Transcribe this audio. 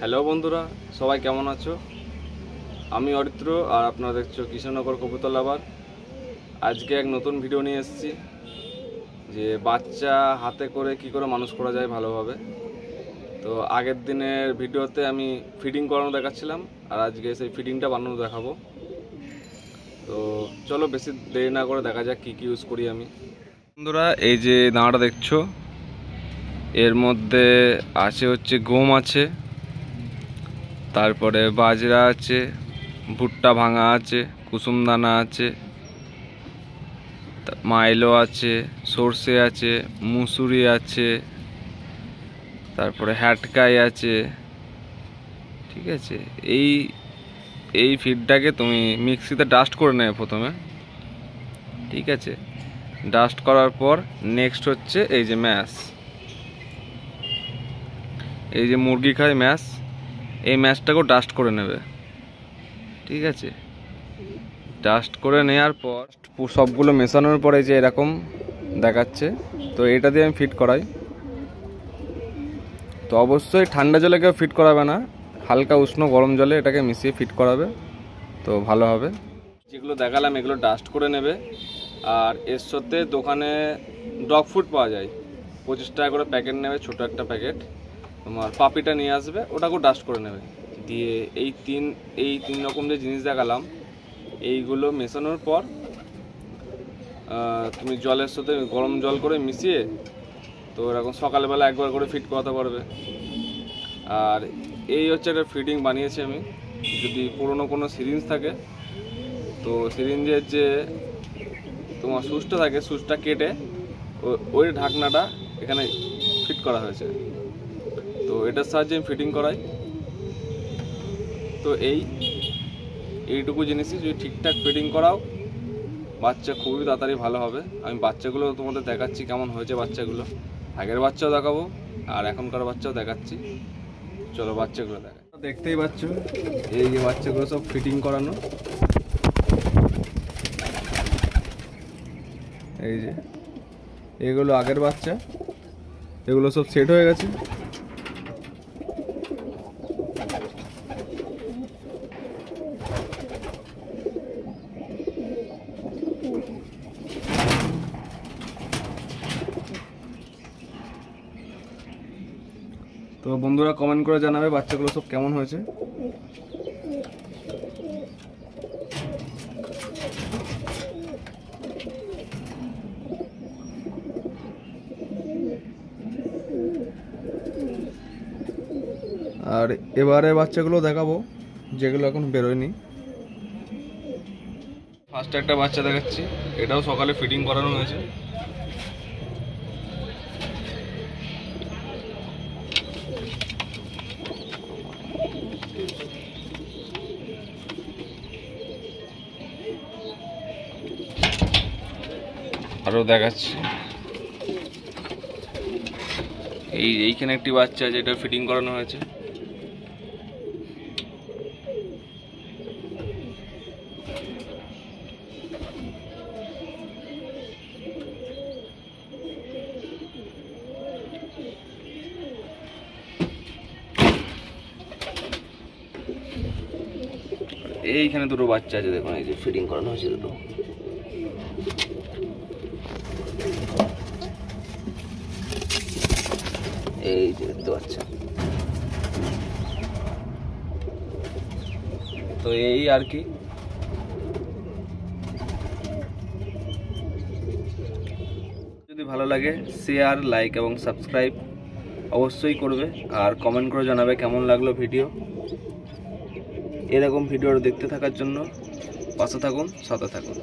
Hello বন্ধুরা, সবাই কেমন আছো? আমি অরিত্র আর আপনারা দেখছো কৃষ্ণনগর কবুতর লাভার। আজকে এক নতুন ভিডিও নিয়ে এসেছি যে বাচ্চা হাতে করে কি করে মানুষ করা যায় ভালোভাবে। তো আগের দিনের ভিডিওতে আমি ফিডিং করানো দেখাচ্ছিলাম, আর আজকে সেই ফিডিংটা বানানো দেখাবো। তো চলো বেশি দেরি না করে দেখা যাক কী কী ইউজ করি আমি। বন্ধুরা, এই যে দানাটা দেখছো, এর মধ্যে আছে হচ্ছে গম আছে, তারপরে বাজরা আছে, ভুট্টা ভাঙা আছে, কুসুম দানা আছে, মাইলো আছে, সর্ষে আছে, মুসুরি আছে, তারপরে হ্যাটকাই আছে। ঠিক আছে, এই ফিডটাকে তুমি মিক্সিতে ডাস্ট করে নেবে প্রথমে। ঠিক আছে, ডাস্ট করার পর নেক্সট হচ্ছে এই যে ম্যাশ, এই যে মুরগি খায় ম্যাশ, এই ম্যাশটাকেও ডাস্ট করে নেবে। ঠিক আছে, ডাস্ট করে নেওয়ার পর সবগুলো মেশানোর পরে যে এরকম দেখাচ্ছে, তো এটা দিয়ে আমি ফিট করাই। তো অবশ্যই ঠান্ডা জলে কেউ ফিট করাবে না, হালকা উষ্ণ গরম জলে এটাকে মিশিয়ে ফিট করাবে, তো ভালো হবে। যেগুলো দেখালাম এগুলো ডাস্ট করে নেবে। আর এর সাথে দোকানে ডগ ফুড পাওয়া যায়, 25 টাকা করে প্যাকেট নেবে, ছোটো একটা প্যাকেট। তোমার পাপিটা নিয়ে আসবে, ওটাকেও ডাস্ট করে নেবে। দিয়ে এই তিন রকম যে জিনিস দেখালাম, এইগুলো মেশানোর পর তুমি জলের সাথে গরম জল করে মিশিয়ে তো এরকম সকালবেলা একবার করে ফিট করাতে পারবে। আর এই হচ্ছে একটা ফিডিং বানিয়েছি আমি। যদি পুরনো কোনো সিরিঞ্জ থাকে, তো সিরিঞ্জের যে তোমার সুচটা থাকে, সুচটা কেটে ওই ঢাকনাটা এখানে ফিট করা হয়েছে। তো এটার সাহায্যে আমি ফিটিং করাই। তো এইটুকু জিনিসই যদি ঠিকঠাক ফিটিং করাও, বাচ্চা খুবই তাড়াতাড়ি ভালো হবে। আমি বাচ্চাগুলো তোমাদের দেখাচ্ছি কেমন হয়েছে বাচ্চাগুলো, আগের বাচ্চাও দেখাবো আর এখনকার বাচ্চাও দেখাচ্ছি। চলো বাচ্চাগুলো দেখা। দেখতেই পাচ্ছ এই যে বাচ্চাগুলো সব ফিটিং করানো, এই যে এগুলো আগের বাচ্চা, এগুলো সব সেট হয়ে গেছে। তো বন্ধুরা কমেন্ট করে জানাবে বাচ্চাগুলো সব কেমন হয়েছে। আর এবারে বাচ্চাগুলো দেখাবো যেগুলো এখন বেরোয়নি। ফার্স্ট একটা বাচ্চা দেখাচ্ছি, এটাও সকালে ফিডিং করানো হয়েছে। আরও দেখাচ্ছি, এইখানে একটি বাচ্চা আছে, এটা ফিটিং করানো হয়েছে। এইখানে দুটো বাচ্চা আছে, দেখুন এই যে ফিটিং করানো হয়েছে দুটো। এই যে দেখতে পাচ্ছেন। তো এই আর কি। যদি ভালো লাগে শেয়ার, লাইক এবং সাবস্ক্রাইব অবশ্যই করবে, আর কমেন্ট করে জানাবে কেমন লাগলো ভিডিও। এরকম ভিডিও দেখতে থাকার জন্য পাশে থাকুন, সাথে থাকুন।